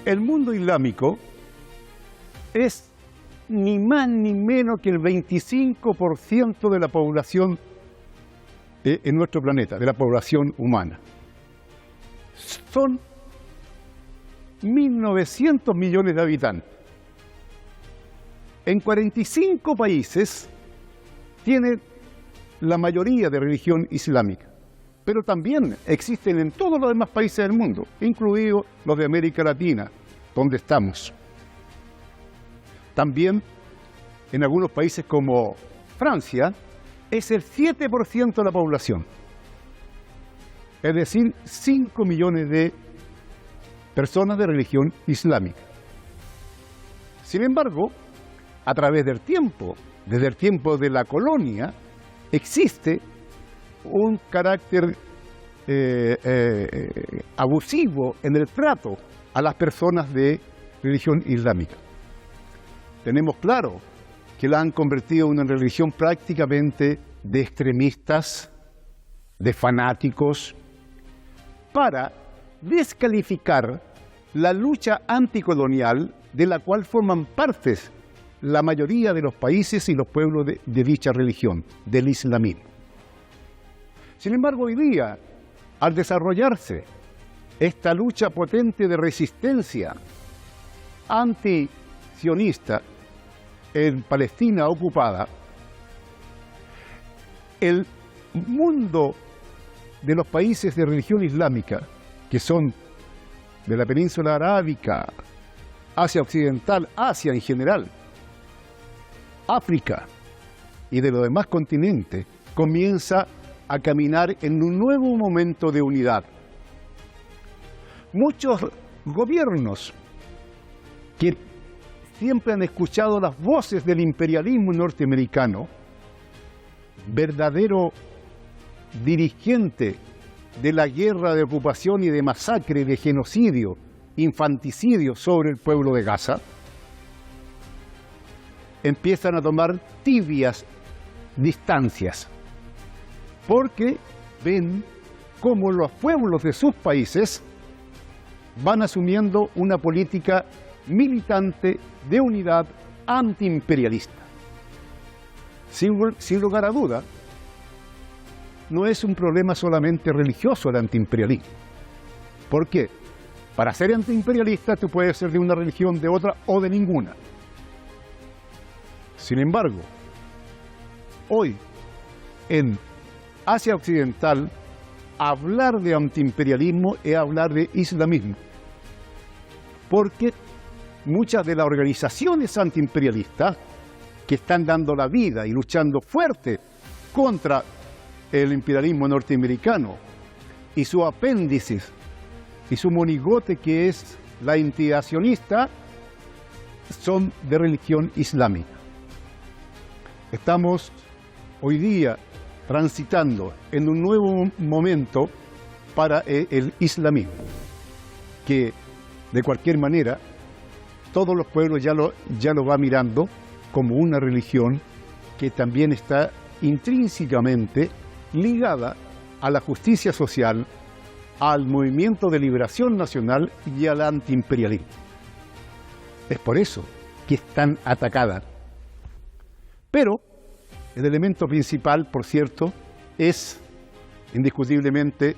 El mundo islámico es ni más ni menos que el 25% de la población en nuestro planeta, de la población humana. Son 1.900 millones de habitantes. En 45 países tiene la mayoría de religión islámica, pero también existen en todos los demás países del mundo, incluidos los de América Latina, donde estamos. También en algunos países como Francia es el 7% de la población, es decir, 5 millones de personas de religión islámica. Sin embargo, a través del tiempo, desde el tiempo de la colonia, existe un carácter abusivo en el trato a las personas de religión islámica. Tenemos claro que la han convertido en una religión prácticamente de extremistas, de fanáticos, para descalificar la lucha anticolonial de la cual forman partes la mayoría de los países y los pueblos de dicha religión, del islamismo. Sin embargo, hoy día, al desarrollarse esta lucha potente de resistencia anti-sionista en Palestina ocupada, el mundo de los países de religión islámica, que son de la península arábica, Asia Occidental, Asia en general, África y de los demás continentes, comienza a caminar en un nuevo momento de unidad. Muchos gobiernos que siempre han escuchado las voces del imperialismo norteamericano, verdadero dirigente de la guerra de ocupación y de masacre, de genocidio, infanticidio sobre el pueblo de Gaza, empiezan a tomar tibias distancias, porque ven cómo los pueblos de sus países van asumiendo una política militante de unidad antiimperialista. Sin lugar a duda, no es un problema solamente religioso el antiimperialismo. ¿Por qué? Para ser antiimperialista tú puedes ser de una religión, de otra o de ninguna. Sin embargo, hoy en Asia Occidental, hablar de antiimperialismo es hablar de islamismo, porque muchas de las organizaciones antiimperialistas que están dando la vida y luchando fuerte contra el imperialismo norteamericano y su apéndice y su monigote, que es la entidad sionista, son de religión islámica. Estamos hoy día transitando en un nuevo momento para el islamismo, que de cualquier manera todos los pueblos ya lo va mirando como una religión que también está intrínsecamente ligada a la justicia social, al movimiento de liberación nacional y al antiimperialismo. Es por eso que es tan atacada. Pero el elemento principal, por cierto, es indiscutiblemente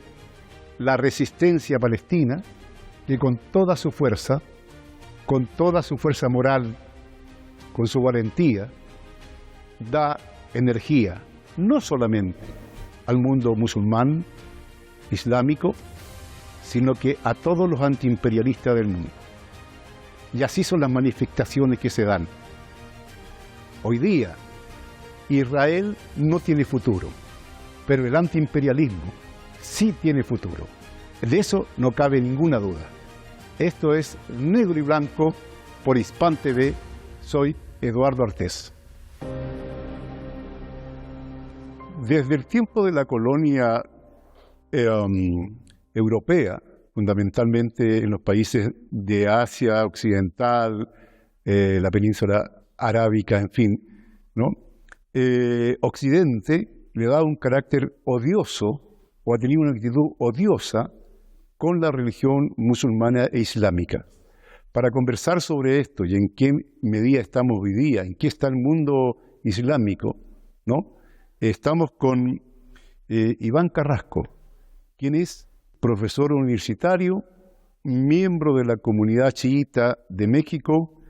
la resistencia palestina, que con toda su fuerza moral, con su valentía, da energía no solamente al mundo musulmán, islámico, sino que a todos los antiimperialistas del mundo. Y así son las manifestaciones que se dan. Hoy día, Israel no tiene futuro, pero el antiimperialismo sí tiene futuro. De eso no cabe ninguna duda. Esto es Negro y Blanco por Hispan TV. Soy Eduardo Artés. Desde el tiempo de la colonia europea, fundamentalmente en los países de Asia Occidental, la península arábica, en fin, ¿no? Occidente le da un carácter odioso, o ha tenido una actitud odiosa con la religión musulmana e islámica, Para conversar sobre esto y en qué medida estamos hoy día, en qué está el mundo islámico, ¿no? Estamos con Iván Carrasco, quien es profesor universitario, miembro de la comunidad chiita de México,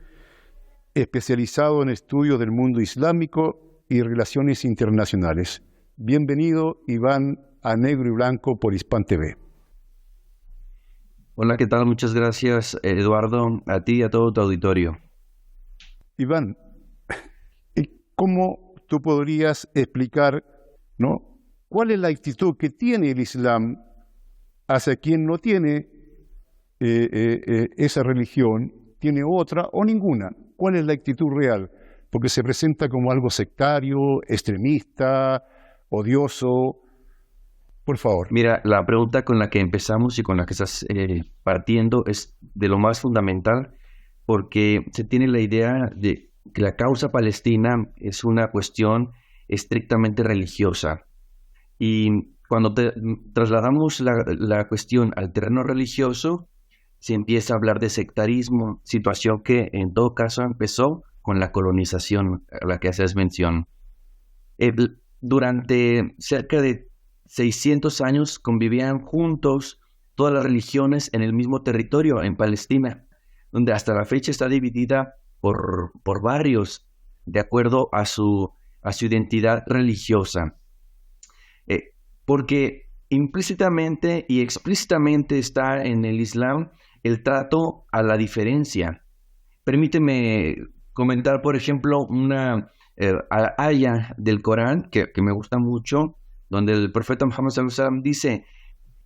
especializado en estudios del mundo islámico y relaciones internacionales. Bienvenido, Iván, a Negro y Blanco por Hispan TV. Hola, ¿qué tal? Muchas gracias, Eduardo, a ti y a todo tu auditorio. Iván, ¿cómo tú podrías explicar, ¿no?, cuál es la actitud que tiene el Islam hacia quien no tiene esa religión, tiene otra o ninguna? ¿Cuál es la actitud real? Porque se presenta como algo sectario, extremista, odioso. Por favor. Mira, la pregunta con la que empezamos y con la que estás partiendo es de lo más fundamental, porque se tiene la idea de que la causa palestina es una cuestión estrictamente religiosa. Y cuando trasladamos la cuestión al terreno religioso, se empieza a hablar de sectarismo, situación que en todo caso empezó con la colonización a la que haces mención. Durante cerca de 600 años convivían juntos todas las religiones en el mismo territorio, en Palestina, donde hasta la fecha está dividida por barrios de acuerdo a su identidad religiosa. Porque implícitamente y explícitamente está en el Islam el trato a la diferencia. Permíteme comentar, por ejemplo, una aya del Corán que me gusta mucho, donde el profeta Muhammad sallallahu alaihi wasallam dice: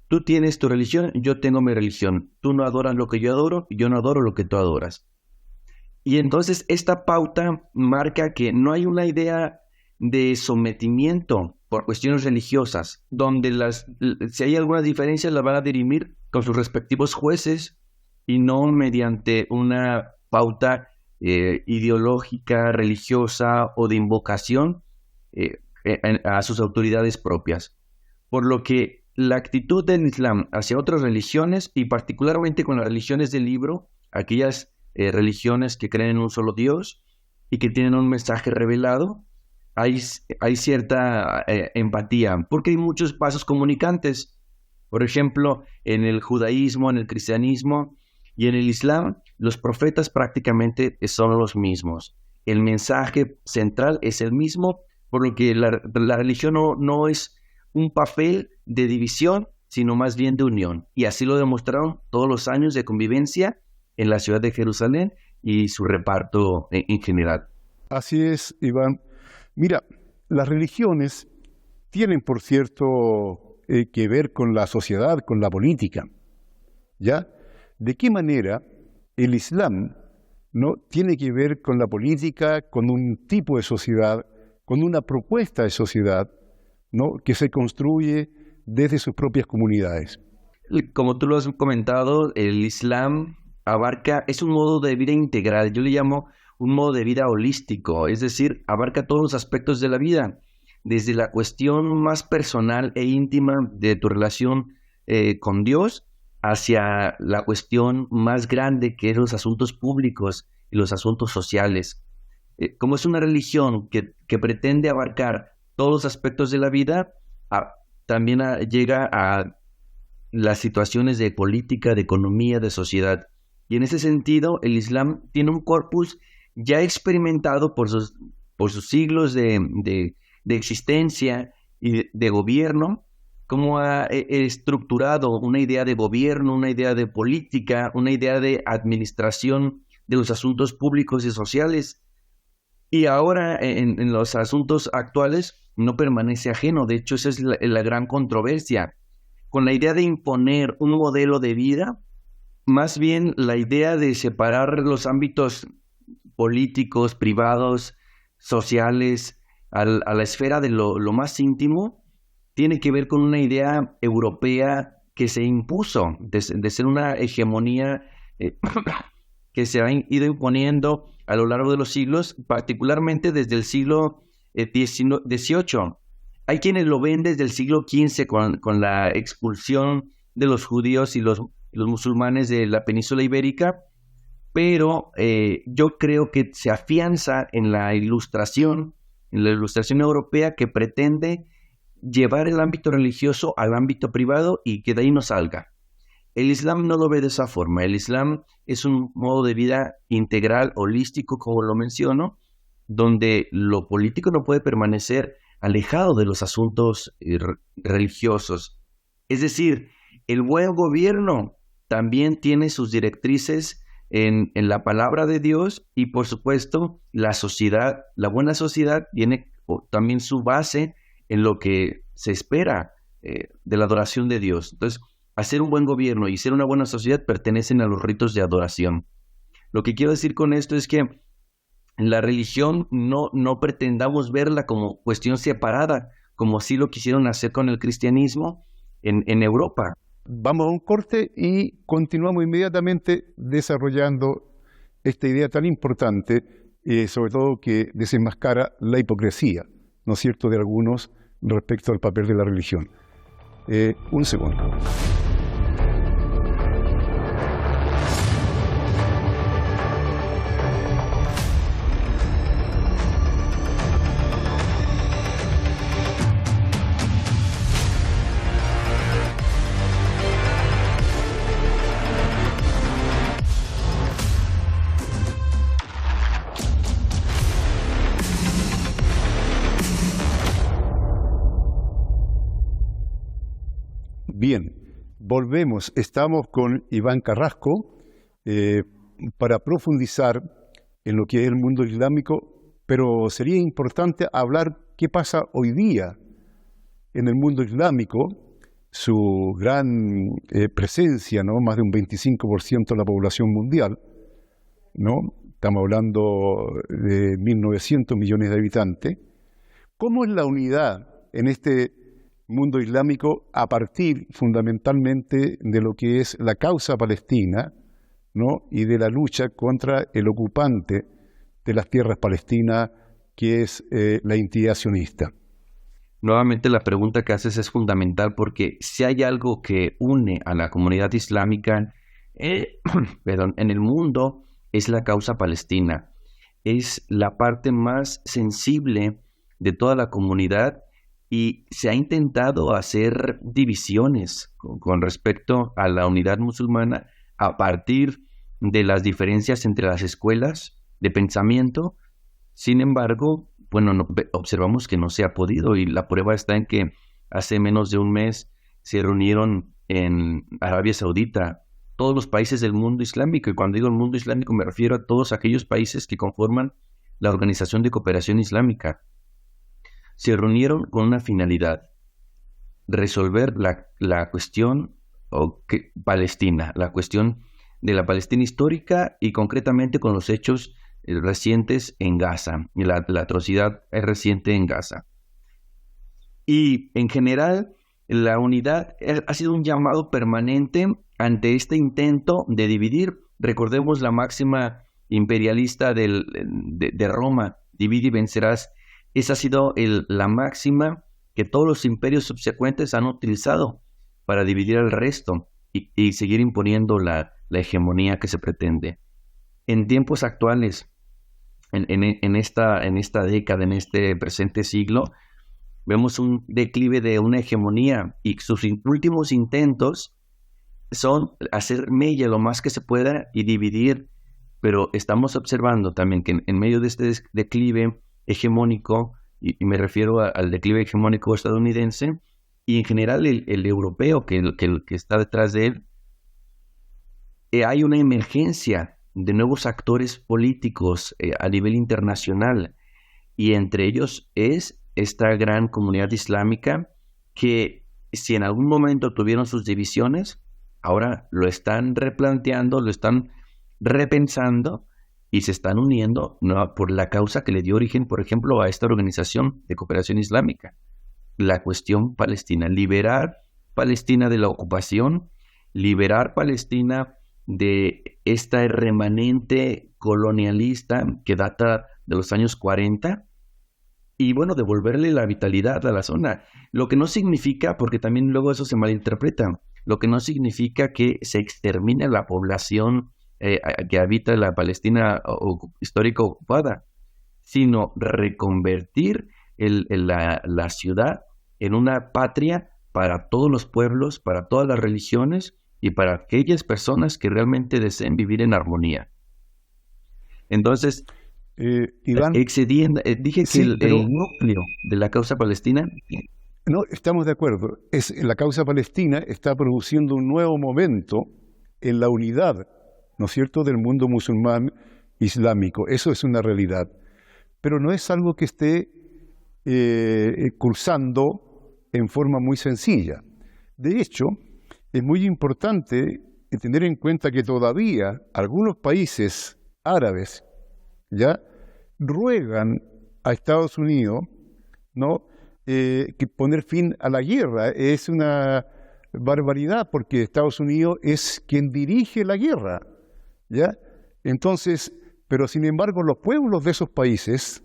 tú tienes tu religión, yo tengo mi religión. Tú no adoras lo que yo adoro, y yo no adoro lo que tú adoras. Y entonces esta pauta marca que no hay una idea de sometimiento por cuestiones religiosas, donde si hay alguna diferencia la van a dirimir con sus respectivos jueces y no mediante una pauta ideológica, religiosa o de invocación a sus autoridades propias. Por lo que la actitud del Islam hacia otras religiones, y particularmente con las religiones del libro, aquellas religiones que creen en un solo Dios y que tienen un mensaje revelado, hay cierta empatía, porque hay muchos vasos comunicantes. Por ejemplo, en el judaísmo, en el cristianismo y en el Islam, los profetas prácticamente son los mismos. El mensaje central es el mismo, por lo que la religión no es un papel de división, sino más bien de unión. Y así lo demostraron todos los años de convivencia en la ciudad de Jerusalén y su reparto en general. Así es, Iván. Mira, las religiones tienen, por cierto, que ver con la sociedad, con la política, ¿ya? ¿De qué manera el Islam no tiene que ver con la política, con un tipo de sociedad, con una propuesta de sociedad, ¿no?, que se construye desde sus propias comunidades? Como tú lo has comentado, el Islam es un modo de vida integral. Yo le llamo un modo de vida holístico, es decir, abarca todos los aspectos de la vida, desde la cuestión más personal e íntima de tu relación con Dios, hacia la cuestión más grande, que es los asuntos públicos y los asuntos sociales. Como es una religión que pretende abarcar todos los aspectos de la vida, también llega a las situaciones de política, de economía, de sociedad. Y en ese sentido, el Islam tiene un corpus ya experimentado por sus siglos de existencia y de gobierno, cómo ha estructurado una idea de gobierno, una idea de política, una idea de administración de los asuntos públicos y sociales. Y ahora en los asuntos actuales no permanece ajeno. De hecho, esa es la gran controversia. Con la idea de imponer un modelo de vida, más bien la idea de separar los ámbitos políticos, privados, sociales, a la esfera de lo más íntimo, tiene que ver con una idea europea que se impuso de ser una hegemonía que se ha ido imponiendo a lo largo de los siglos, particularmente desde el siglo XVIII. Hay quienes lo ven desde el siglo XV con la expulsión de los judíos y los musulmanes de la península ibérica, pero yo creo que se afianza en la ilustración europea que pretende llevar el ámbito religioso al ámbito privado y que de ahí no salga. El Islam no lo ve de esa forma. El Islam es un modo de vida integral, holístico, como lo menciono, donde lo político no puede permanecer alejado de los asuntos religiosos. Es decir, el buen gobierno también tiene sus directrices en la palabra de Dios y, por supuesto, la buena sociedad tiene también su base en lo que se espera de la adoración de Dios. Entonces, hacer un buen gobierno y ser una buena sociedad pertenecen a los ritos de adoración. Lo que quiero decir con esto es que la religión no pretendamos verla como cuestión separada, como sí lo quisieron hacer con el cristianismo en Europa. Vamos a un corte y continuamos inmediatamente desarrollando esta idea tan importante, sobre todo que desenmascara la hipocresía, ¿no es cierto?, de algunos respecto al papel de la religión. Un segundo. Bien, volvemos. Estamos con Iván Carrasco para profundizar en lo que es el mundo islámico, pero sería importante hablar qué pasa hoy día en el mundo islámico, su gran presencia, ¿no? Más de un 25% de la población mundial, ¿no? Estamos hablando de 1.900 millones de habitantes. ¿Cómo es la unidad en este mundo islámico a partir fundamentalmente de lo que es la causa palestina, ¿no? Y de la lucha contra el ocupante de las tierras palestinas, que es la entidad sionista? Nuevamente la pregunta que haces es fundamental porque si hay algo que une a la comunidad islámica en el mundo es la causa palestina. Es la parte más sensible de toda la comunidad y se ha intentado hacer divisiones con respecto a la unidad musulmana a partir de las diferencias entre las escuelas de pensamiento. Sin embargo, observamos que no se ha podido y la prueba está en que hace menos de un mes se reunieron en Arabia Saudita todos los países del mundo islámico, y cuando digo el mundo islámico me refiero a todos aquellos países que conforman la Organización de Cooperación Islámica. Se reunieron con una finalidad: resolver la cuestión palestina, la cuestión de la Palestina histórica y concretamente con los hechos recientes en Gaza, y la atrocidad reciente en Gaza. Y en general, la unidad ha sido un llamado permanente ante este intento de dividir. Recordemos la máxima imperialista de Roma: divide y vencerás. Esa ha sido la máxima que todos los imperios subsecuentes han utilizado para dividir al resto y seguir imponiendo la hegemonía que se pretende. En tiempos actuales, en esta década, en este presente siglo, vemos un declive de una hegemonía y sus últimos intentos son hacer mella lo más que se pueda y dividir, pero estamos observando también que en medio de este declive hegemónico, y me refiero al declive hegemónico estadounidense y en general el europeo que está detrás de él, hay una emergencia de nuevos actores políticos a nivel internacional, y entre ellos es esta gran comunidad islámica que, si en algún momento tuvieron sus divisiones, ahora lo están replanteando, lo están repensando y se están uniendo, ¿no?, por la causa que le dio origen, por ejemplo, a esta Organización de Cooperación Islámica: la cuestión palestina, liberar Palestina de la ocupación, liberar Palestina de esta remanente colonialista que data de los años 40 y, devolverle la vitalidad a la zona. Lo que no significa, porque también luego eso se malinterpreta, lo que no significa que se extermine la población que habita la Palestina histórica ocupada, sino reconvertir la ciudad en una patria para todos los pueblos, para todas las religiones y para aquellas personas que realmente deseen vivir en armonía. Entonces, Iván, dije que sí, pero el núcleo de la causa palestina, no, estamos de acuerdo. La causa palestina está produciendo un nuevo momento en la unidad, ¿no es cierto?, del mundo musulmán islámico. Eso es una realidad. Pero no es algo que esté cursando en forma muy sencilla. De hecho, es muy importante tener en cuenta que todavía algunos países árabes ya ruegan a Estados Unidos, ¿no?, que poner fin a la guerra. Es una barbaridad porque Estados Unidos es quien dirige la guerra, ¿ya? Entonces, pero sin embargo los pueblos de esos países,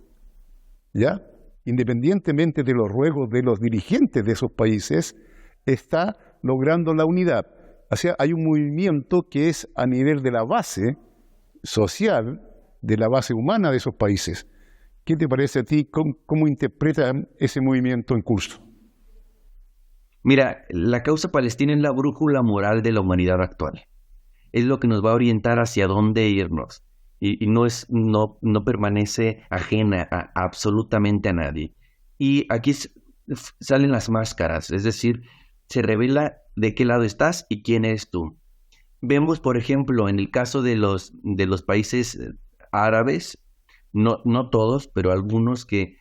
¿ya?, independientemente de los ruegos de los dirigentes de esos países, está logrando la unidad. O sea, hay un movimiento que es a nivel de la base social, de la base humana de esos países. ¿Qué te parece a ti? ¿Cómo interpretan ese movimiento en curso? mira, la causa palestina es la brújula moral de la humanidad actual. Es lo que nos va a orientar hacia dónde irnos. Y no permanece ajena a absolutamente a nadie. Y aquí salen las máscaras, es decir, se revela de qué lado estás y quién eres tú. Vemos, por ejemplo, en el caso de los países árabes, no todos, pero algunos que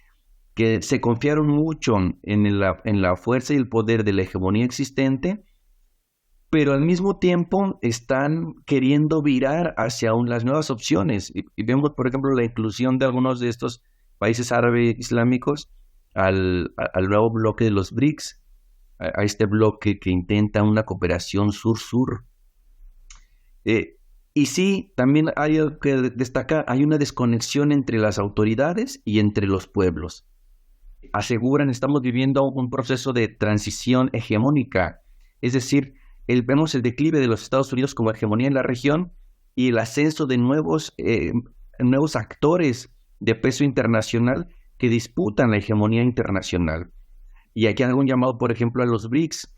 se confiaron mucho en la fuerza y el poder de la hegemonía existente, pero al mismo tiempo están queriendo virar hacia las nuevas opciones. Y vemos, por ejemplo, la inclusión de algunos de estos países árabes islámicos al nuevo bloque de los BRICS, a este bloque que intenta una cooperación sur-sur. Y sí, también hay que destacar, hay una desconexión entre las autoridades y entre los pueblos. Aseguran, estamos viviendo un proceso de transición hegemónica, es decir, vemos el declive de los Estados Unidos como hegemonía en la región y el ascenso de nuevos actores de peso internacional que disputan la hegemonía internacional. Y aquí hago un llamado, por ejemplo, a los BRICS,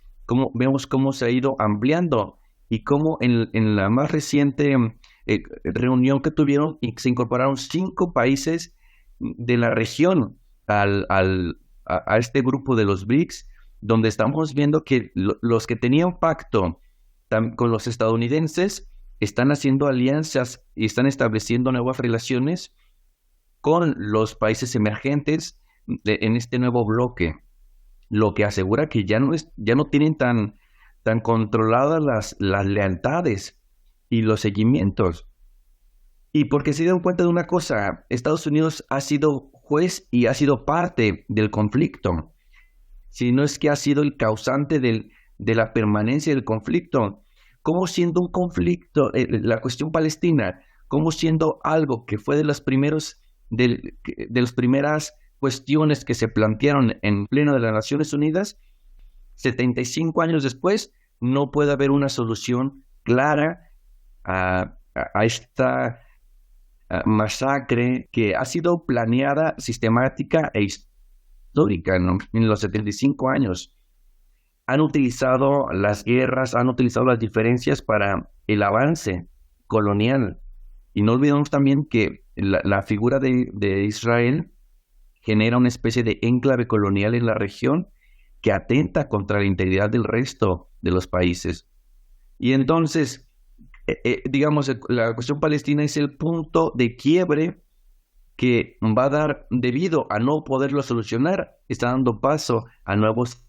vemos cómo se ha ido ampliando y cómo en la más reciente reunión que tuvieron se incorporaron 5 países de la región a este grupo de los BRICS, donde estamos viendo que los que tenían pacto con los estadounidenses están haciendo alianzas y están estableciendo nuevas relaciones con los países emergentes en este nuevo bloque, lo que asegura que ya no tienen tan controladas las lealtades y los seguimientos. Y porque se dieron cuenta de una cosa, Estados Unidos ha sido juez y ha sido parte del conflicto, si no es que ha sido el causante de la permanencia del conflicto. Como siendo un conflicto, la cuestión palestina, como siendo algo que fue de las primeras cuestiones que se plantearon en pleno de las Naciones Unidas, 75 años después, no puede haber una solución clara a esta masacre que ha sido planeada, sistemática e histórica, ¿no? En los 75 años. Han utilizado las guerras, han utilizado las diferencias para el avance colonial. Y no olvidemos también que la figura de Israel genera una especie de enclave colonial en la región que atenta contra la integridad del resto de los países. Y entonces, digamos, la cuestión palestina es el punto de quiebre que va a dar, debido a no poderlo solucionar, está dando paso a nuevos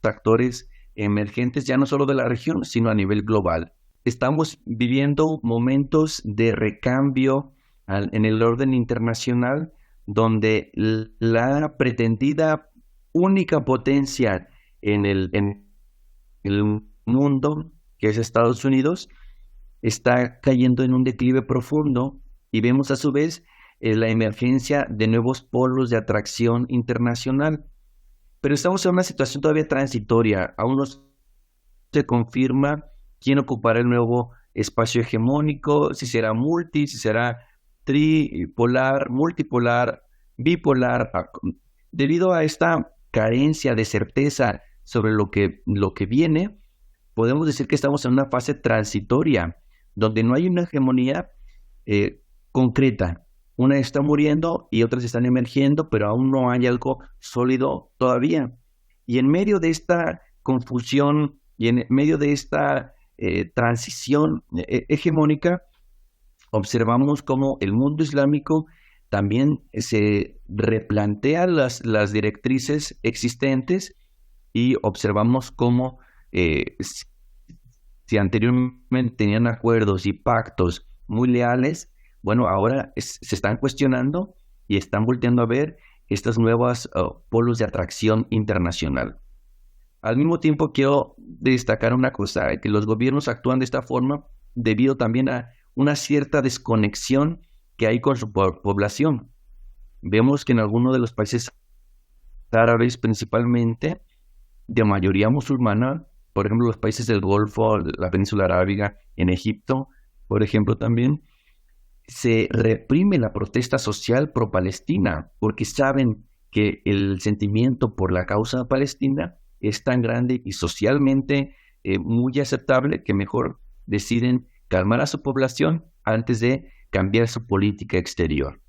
actores emergentes, ya no solo de la región, sino a nivel global. Estamos viviendo momentos de recambio en el orden internacional, donde la pretendida única potencia en el mundo, que es Estados Unidos, está cayendo en un declive profundo, y vemos a su vez la emergencia de nuevos polos de atracción internacional. Pero estamos en una situación todavía transitoria. Aún no se confirma quién ocupará el nuevo espacio hegemónico, si será si será tripolar, multipolar, bipolar. Debido a esta carencia de certeza sobre lo que viene, podemos decir que estamos en una fase transitoria, donde no hay una hegemonía concreta. Una está muriendo y otras están emergiendo, pero aún no hay algo sólido todavía. Y en medio de esta confusión y en medio de esta transición hegemónica, observamos cómo el mundo islámico también se replantea las directrices existentes y observamos cómo si anteriormente tenían acuerdos y pactos muy leales, bueno, ahora se están cuestionando y están volteando a ver estas nuevas polos de atracción internacional. Al mismo tiempo quiero destacar una cosa, que los gobiernos actúan de esta forma debido también a una cierta desconexión que hay con su población. Vemos que en algunos de los países árabes principalmente, de mayoría musulmana, por ejemplo los países del Golfo, la península arábiga, en Egipto, por ejemplo también, se reprime la protesta social pro-palestina porque saben que el sentimiento por la causa palestina es tan grande y socialmente muy aceptable que mejor deciden calmar a su población antes de cambiar su política exterior,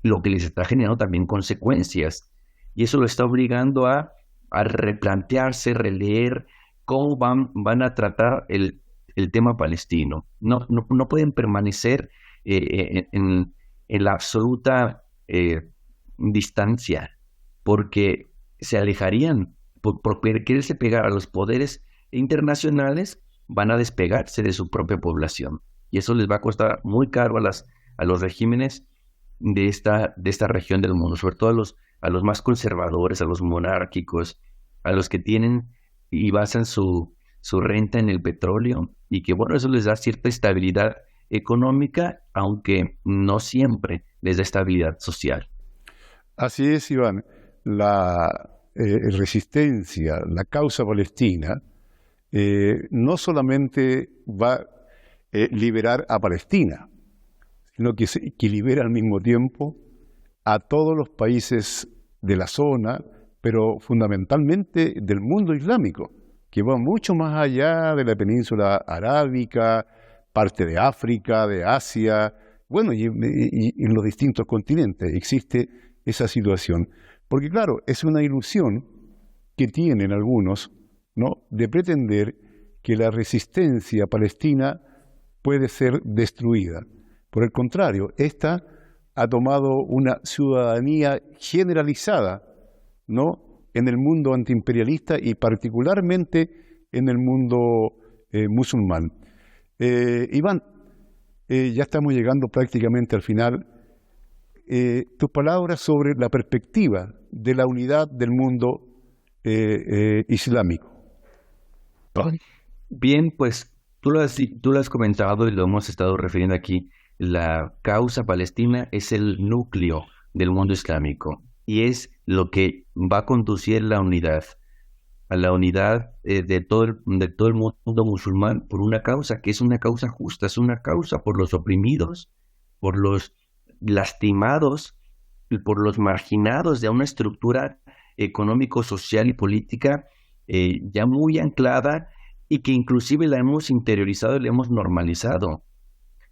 lo que les está generando también consecuencias. Y eso lo está obligando a replantearse, releer cómo van a tratar el tema palestino. No pueden permanecer en la absoluta distancia, porque se alejarían por quererse pegar a los poderes internacionales, van a despegarse de su propia población. Y eso les va a costar muy caro a los regímenes de esta región del mundo, sobre todo a los más conservadores, a los monárquicos, a los que tienen y basan su renta en el petróleo, y que bueno, eso les da cierta estabilidad económica, aunque no siempre les da estabilidad social. Así es, Iván. La resistencia, la causa palestina, no solamente va a liberar a Palestina, sino que libera al mismo tiempo a todos los países de la zona, pero fundamentalmente del mundo islámico, que va mucho más allá de la península arábica, parte de África, de Asia, bueno, y en los distintos continentes existe esa situación. Porque claro, es una ilusión que tienen algunos, ¿no?, de pretender que la resistencia palestina puede ser destruida. Por el contrario, esta ha tomado una ciudadanía generalizada, ¿no?, en el mundo antiimperialista y particularmente en el mundo musulmán. Iván, ya estamos llegando prácticamente al final. Tus palabras sobre la perspectiva de la unidad del mundo islámico. Bien, pues tú lo has comentado y lo hemos estado refiriendo aquí. La causa palestina es el núcleo del mundo islámico y es lo que va a conducir a la unidad de todo el mundo musulmán por una causa que es una causa justa, es una causa por los oprimidos, por los lastimados y por los marginados de una estructura económico, social y política ya muy anclada y que inclusive la hemos interiorizado y la hemos normalizado.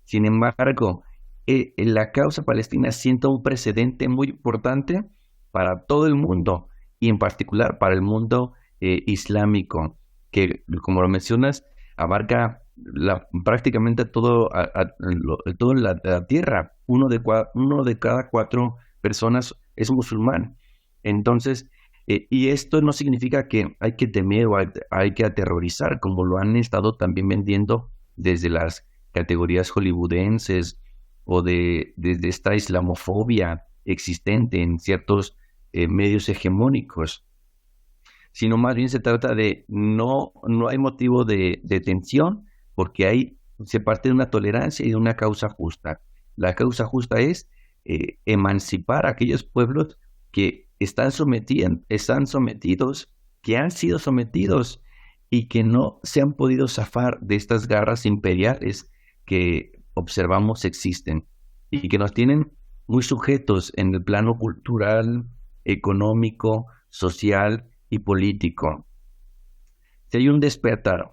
Sin embargo, la causa palestina sienta un precedente muy importante para todo el mundo y en particular para el mundo islámico, que como lo mencionas, abarca prácticamente toda la tierra. Uno de cada 4 personas es musulmán. Entonces, y esto no significa que hay que temer o hay que aterrorizar, como lo han estado también vendiendo desde las categorías hollywoodenses o desde esta islamofobia existente en ciertos medios hegemónicos, sino más bien se trata de no hay motivo de tensión porque se parte de una tolerancia y de una causa justa. La causa justa es emancipar a aquellos pueblos que están sometidos, que han sido sometidos y que no se han podido zafar de estas garras imperiales que observamos existen y que nos tienen muy sujetos en el plano cultural, económico, social y político. Si hay un despertar.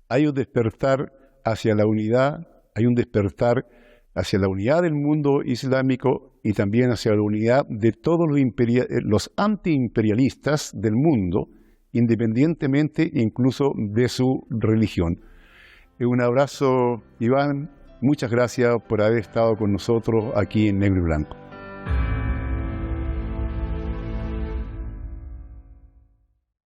Hay un despertar hacia la unidad, hay un despertar hacia la unidad del mundo islámico y también hacia la unidad de todos los antiimperialistas del mundo, independientemente incluso de su religión. Un abrazo, Iván. Muchas gracias por haber estado con nosotros aquí en Negro y Blanco.